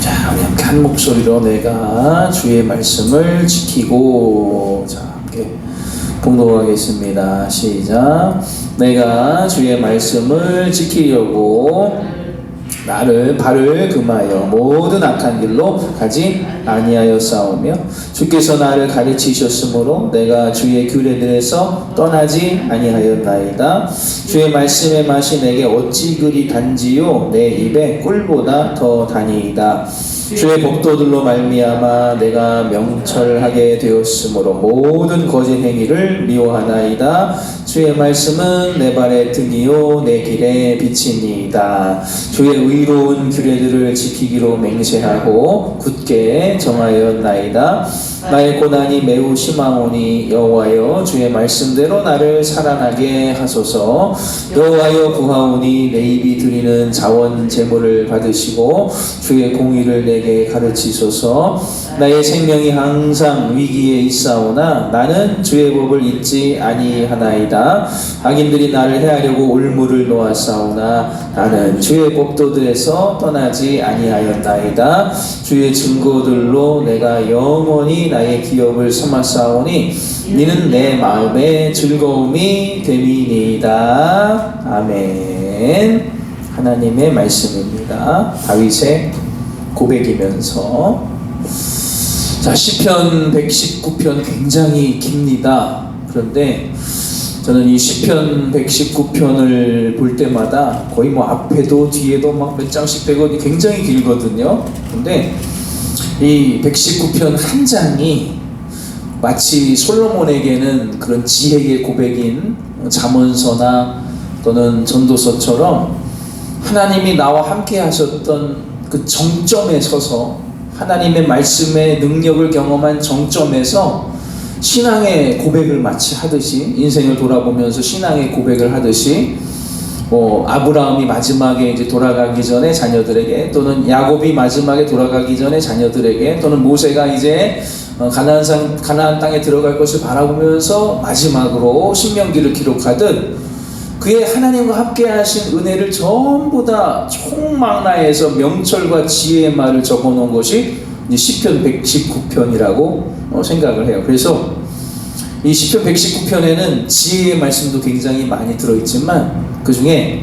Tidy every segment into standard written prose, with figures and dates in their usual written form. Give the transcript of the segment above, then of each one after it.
자, 우리 함께 한 목소리로 내가 주의 말씀을 지키고, 자, 함께 봉독하겠습니다. 시작. 내가 주의 말씀을 지키려고 발을 금하여 모든 악한 길로 가지 아니하여 싸우며 주께서 나를 가르치셨으므로 내가 주의 규례들에서 떠나지 아니하였나이다. 주의 말씀의 맛이 내게 어찌 그리 단지요 내 입에 꿀보다 더 다니이다. 주의 법도들로 말미암아 내가 명철하게 되었으므로 모든 거짓 행위를 미워하나이다. 주의 말씀은 내 발의 등이요 내 길의 빛이니이다. 주의 의로운 규례들을 지키기로 맹세하고 굳게 정하였나이다. 나의 고난이 매우 심하오니 여호와여 주의 말씀대로 나를 살아나게 하소서. 여호와여 구하오니 내 입이 드리는 자원 제물을 받으시고 주의 공의를 내게 가르치소서. 나의 생명이 항상 위기에 있사오나 나는 주의 법을 잊지 아니하나이다. 악인들이 나를 해하려고 올무를 놓았사오나 나는 주의 법도들에서 떠나지 아니하였나이다. 주의 증거들로 내가 영원히 나의 기업을 삼았사오니 이는 내 마음의 즐거움이 됨이니이다. 아멘. 하나님의 말씀입니다. 다윗의 고백이면서, 자, 시편 119편 굉장히 깁니다. 그런데 저는 이 시편 119편을 볼 때마다 거의 뭐 앞에도 뒤에도 막 몇 장씩 빼고 굉장히 길거든요. 근데 이 119편 한 장이 마치 솔로몬에게는 그런 지혜의 고백인 잠언서나 또는 전도서처럼 하나님이 나와 함께 하셨던 그 정점에 서서 하나님의 말씀의 능력을 경험한 정점에서 신앙의 고백을 마치 하듯이, 인생을 돌아보면서 신앙의 고백을 하듯이, 아브라함이 마지막에 이제 돌아가기 전에 자녀들에게, 또는 야곱이 마지막에 돌아가기 전에 자녀들에게, 또는 모세가 이제 가나안 땅에 들어갈 것을 바라보면서 마지막으로 신명기를 기록하듯 그의 하나님과 함께 하신 은혜를 전부 다 총망라해서 명철과 지혜의 말을 적어놓은 것이 시편 119편이라고 생각을 해요. 그래서 이 시편 119편에는 지혜의 말씀도 굉장히 많이 들어있지만 그 중에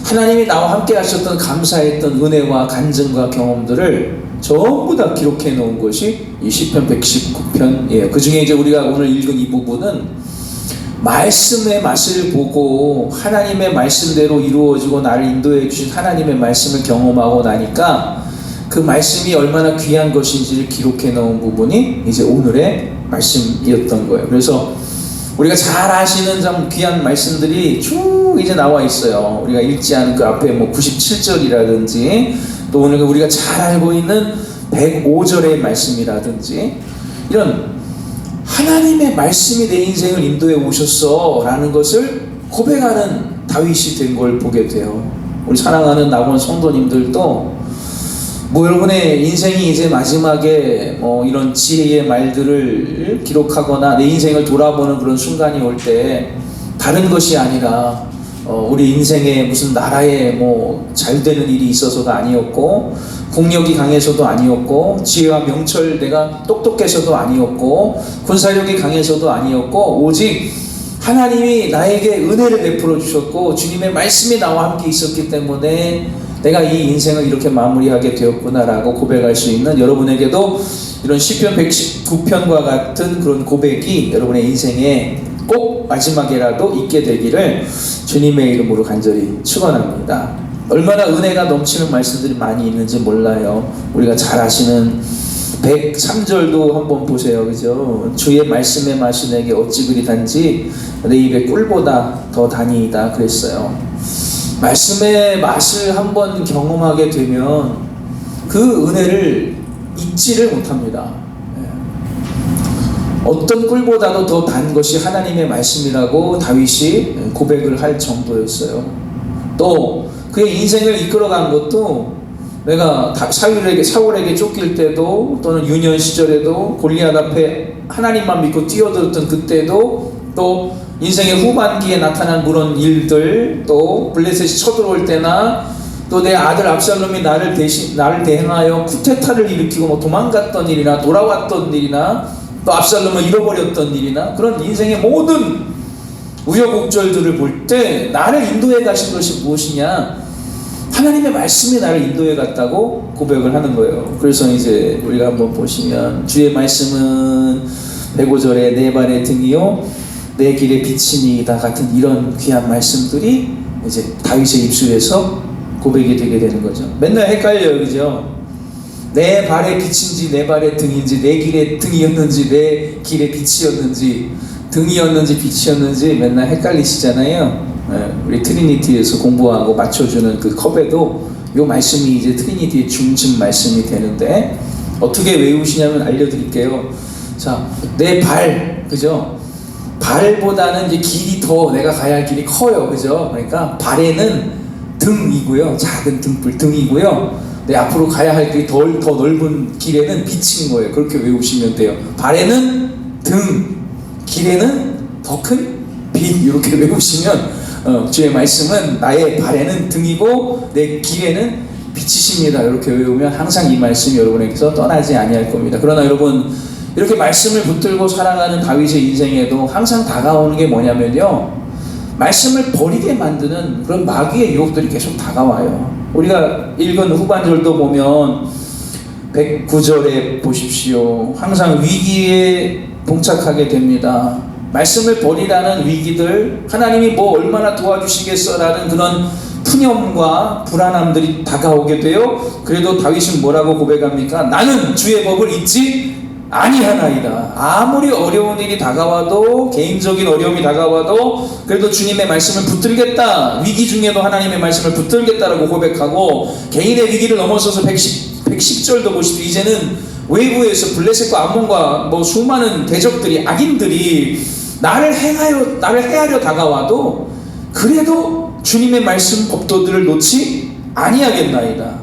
하나님이 나와 함께 하셨던 감사했던 은혜와 간증과 경험들을 전부 다 기록해 놓은 것이 이 시편 119편이에요. 그 중에 이제 우리가 오늘 읽은 이 부분은 말씀의 맛을 보고 하나님의 말씀대로 이루어지고 나를 인도해 주신 하나님의 말씀을 경험하고 나니까 그 말씀이 얼마나 귀한 것인지를 기록해 놓은 부분이 이제 오늘의 말씀이었던 거예요. 그래서 우리가 잘 아시는 참 귀한 말씀들이 쭉 이제 나와 있어요. 우리가 읽지 않은 그 앞에 뭐 97절이라든지 또 오늘 우리가 잘 알고 있는 105절의 말씀이라든지 이런 하나님의 말씀이 내 인생을 인도해 오셨어 라는 것을 고백하는 다윗이 된 걸 보게 돼요. 우리 사랑하는 낙원 성도님들도 여러분의 인생이 이제 마지막에 이런 지혜의 말들을 기록하거나 내 인생을 돌아보는 그런 순간이 올 때 다른 것이 아니라 우리 인생에 무슨 나라에 잘 되는 일이 있어서가 아니었고, 국력이 강해서도 아니었고, 지혜와 명철 내가 똑똑해서도 아니었고, 군사력이 강해서도 아니었고, 오직 하나님이 나에게 은혜를 베풀어 주셨고 주님의 말씀이 나와 함께 있었기 때문에 내가 이 인생을 이렇게 마무리하게 되었구나라고 고백할 수 있는, 여러분에게도 이런 시편 119편과 같은 그런 고백이 여러분의 인생에 꼭 마지막에라도 있게 되기를 주님의 이름으로 간절히 축원합니다. 얼마나 은혜가 넘치는 말씀들이 많이 있는지 몰라요. 우리가 잘 아시는 103절도 한번 보세요. 그죠? 주의 말씀의 맛이 내게 어찌 그리 단지 내 입에 꿀보다 더 다니이다 그랬어요. 말씀의 맛을 한번 경험하게 되면 그 은혜를 잊지를 못합니다. 어떤 꿀보다도 더 단 것이 하나님의 말씀이라고 다윗이 고백을 할 정도였어요. 또 그의 인생을 이끌어간 것도, 내가 사울에게 쫓길 때도, 또는 유년 시절에도 골리앗 앞에 하나님만 믿고 뛰어들었던 그때도, 또 인생의 후반기에 나타난 그런 일들, 또 블레셋이 쳐들어올 때나 또 내 아들 압살롬이 나를 대행하여 쿠데타를 일으키고 뭐 도망갔던 일이나 돌아왔던 일이나 또 압살롬을 잃어버렸던 일이나 그런 인생의 모든 우여곡절들을 볼 때 나를 인도해 가신 것이 무엇이냐? 하나님의 말씀이 나를 인도해 갔다고 고백을 하는 거예요. 그래서 이제 우리가 한번 보시면 주의 말씀은 105절에 내 발의 등이요 내 길의 빛이니이다 같은 이런 귀한 말씀들이 이제 다윗의 입술에서 고백이 되게 되는 거죠. 맨날 헷갈려요, 그죠? 내 발의 빛인지 내 발의 등인지 내 길의 등이었는지 내 길의 빛이었는지 등이었는지 빛이었는지 맨날 헷갈리시잖아요. 우리 트리니티에서 공부하고 맞춰주는 그 컵에도 이 말씀이 이제 트리니티의 중심 말씀이 되는데 어떻게 외우시냐면 알려드릴게요. 자, 내 발, 그죠? 발보다는 이제 길이 더 내가 가야 할 길이 커요, 그죠? 그러니까 발에는 등이고요, 작은 등불 등이고요. 내 앞으로 가야 할 길이 더 넓은 길에는 빛인 거예요. 그렇게 외우시면 돼요. 발에는 등, 길에는 더 큰 빛 이렇게 외우시면 주의 말씀은 나의 발에는 등이고 내 길에는 빛이십니다. 이렇게 외우면 항상 이 말씀이 여러분에게서 떠나지 아니할 겁니다. 그러나 여러분 이렇게 말씀을 붙들고 살아가는 다윗의 인생에도 항상 다가오는 게 뭐냐면요, 말씀을 버리게 만드는 그런 마귀의 유혹들이 계속 다가와요. 우리가 읽은 후반절도 보면 109절에 보십시오. 항상 위기에 봉착하게 됩니다. 말씀을 버리라는 위기들, 하나님이 뭐 얼마나 도와주시겠어라는 그런 푸념과 불안함들이 다가오게 돼요. 그래도 다윗은 뭐라고 고백합니까? 나는 주의 법을 잊지 아니하나이다. 아무리 어려운 일이 다가와도, 개인적인 어려움이 다가와도 그래도 주님의 말씀을 붙들겠다. 위기 중에도 하나님의 말씀을 붙들겠다라고 고백하고, 개인의 위기를 넘어서서 110절도 보십시오. 이제는 외부에서 블레셋과 암몬과 뭐 수많은 대적들이, 악인들이 나를 해하려 다가와도 그래도 주님의 말씀 법도들을 놓지 아니하겠나이다.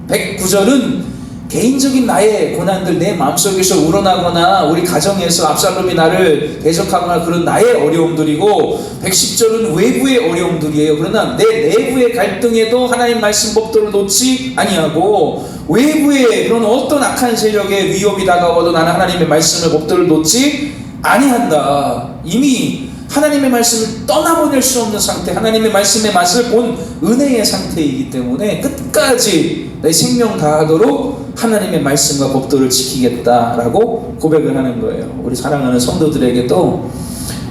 109절은 개인적인 나의 고난들, 내 마음속에서 우러나거나 우리 가정에서 압살롬이 나를 대적하거나 그런 나의 어려움들이고, 110절은 외부의 어려움들이에요. 그러나 내 내부의 갈등에도 하나님 말씀 법도를 놓지 아니하고, 외부의 그런 어떤 악한 세력의 위협이 다가와도 나는 하나님의 말씀의 법도를 놓지 아니한다. 이미 하나님의 말씀을 떠나보낼 수 없는 상태, 하나님의 말씀의 맛을 본 은혜의 상태이기 때문에 끝까지 내 생명 다하도록 하나님의 말씀과 법도를 지키겠다라고 고백을 하는 거예요. 우리 사랑하는 성도들에게도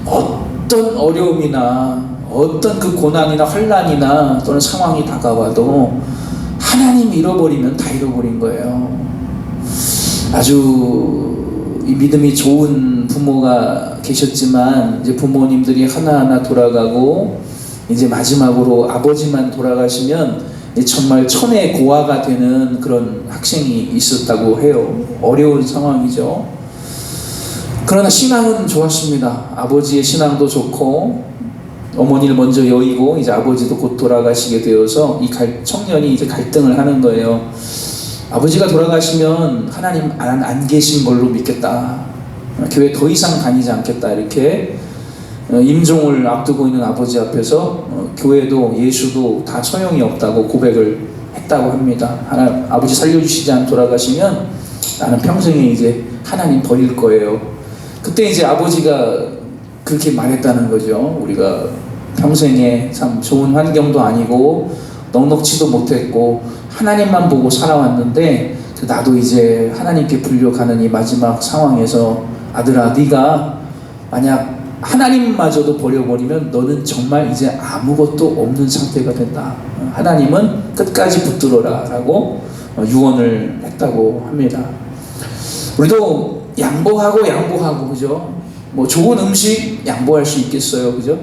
어떤 어려움이나 어떤 그 고난이나 환난이나 또는 상황이 다가와도 하나님 잃어버리면 다 잃어버린 거예요. 아주 이 믿음이 좋은 부모가 계셨지만 이제 부모님들이 하나하나 돌아가고 이제 마지막으로 아버지만 돌아가시면 정말 천의 고아가 되는 그런 학생이 있었다고 해요. 어려운 상황이죠. 그러나 신앙은 좋았습니다. 아버지의 신앙도 좋고, 어머니를 먼저 여의고 이제 아버지도 곧 돌아가시게 되어서 이 청년이 이제 갈등을 하는 거예요. 아버지가 돌아가시면 하나님 안 계신 걸로 믿겠다. 교회 더 이상 다니지 않겠다. 이렇게 임종을 앞두고 있는 아버지 앞에서 교회도 예수도 다 소용이 없다고 고백을 했다고 합니다. 아버지 살려주시지 않고 돌아가시면 나는 평생에 이제 하나님 버릴 거예요. 그때 이제 아버지가 그렇게 말했다는 거죠. 우리가 평생에 참 좋은 환경도 아니고 넉넉지도 못했고 하나님만 보고 살아왔는데 나도 이제 하나님께 불려가는 이 마지막 상황에서 아들아, 네가 만약 하나님마저도 버려버리면 너는 정말 이제 아무것도 없는 상태가 된다. 하나님은 끝까지 붙들어라 라고 유언을 했다고 합니다. 우리도 양보하고 그죠? 뭐 좋은 음식 양보할 수 있겠어요, 그죠?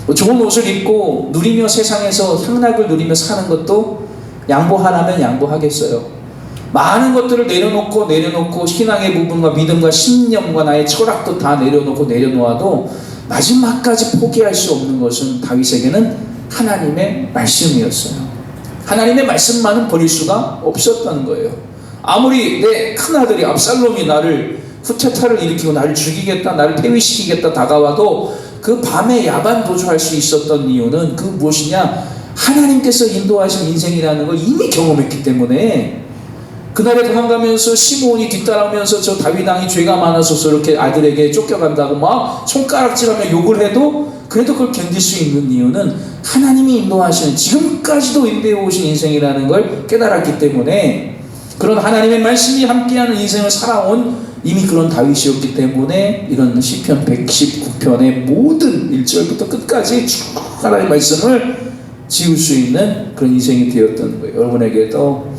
뭐 좋은 옷을 입고 누리며 세상에서 향락을 누리며 사는 것도 양보하라면 양보하겠어요. 많은 것들을 내려놓고 신앙의 부분과 믿음과 신념과 나의 철학도 다 내려놓아도 마지막까지 포기할 수 없는 것은 다윗에게는 하나님의 말씀이었어요. 하나님의 말씀만은 버릴 수가 없었다는 거예요. 아무리 내 큰아들이 압살롬이 나를 쿠데타를 일으키고 나를 죽이겠다, 나를 폐위시키겠다 다가와도 그 밤에 야반 도주할 수 있었던 이유는 그 무엇이냐? 하나님께서 인도하신 인생이라는 걸 이미 경험했기 때문에 그날에 도망가면서 시므온이 뒤따라오면서 저 다윗 왕이 죄가 많아서 저렇게 아들에게 쫓겨간다고 막 손가락질하며 욕을 해도 그래도 그걸 견딜 수 있는 이유는 하나님이 인도하시는 지금까지도 인도해 오신 인생이라는 걸 깨달았기 때문에 그런 하나님의 말씀이 함께하는 인생을 살아온 이미 그런 다윗이었기 때문에 이런 시편 119편의 모든 1절부터 끝까지 쭉 하나님의 말씀을 지울 수 있는 그런 인생이 되었던 거예요. 여러분에게도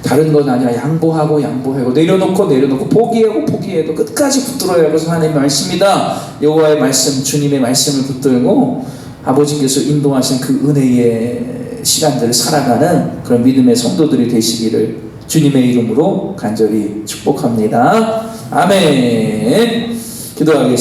다른 건 아니라 양보하고 내려놓고 포기해도 끝까지 붙들어야 하고 하나님의 말씀이다. 여호와의 말씀, 주님의 말씀을 붙들고 아버지께서 인도하신 그 은혜의 시간들을 살아가는 그런 믿음의 성도들이 되시기를 주님의 이름으로 간절히 축복합니다. 아멘. 기도하겠습니다.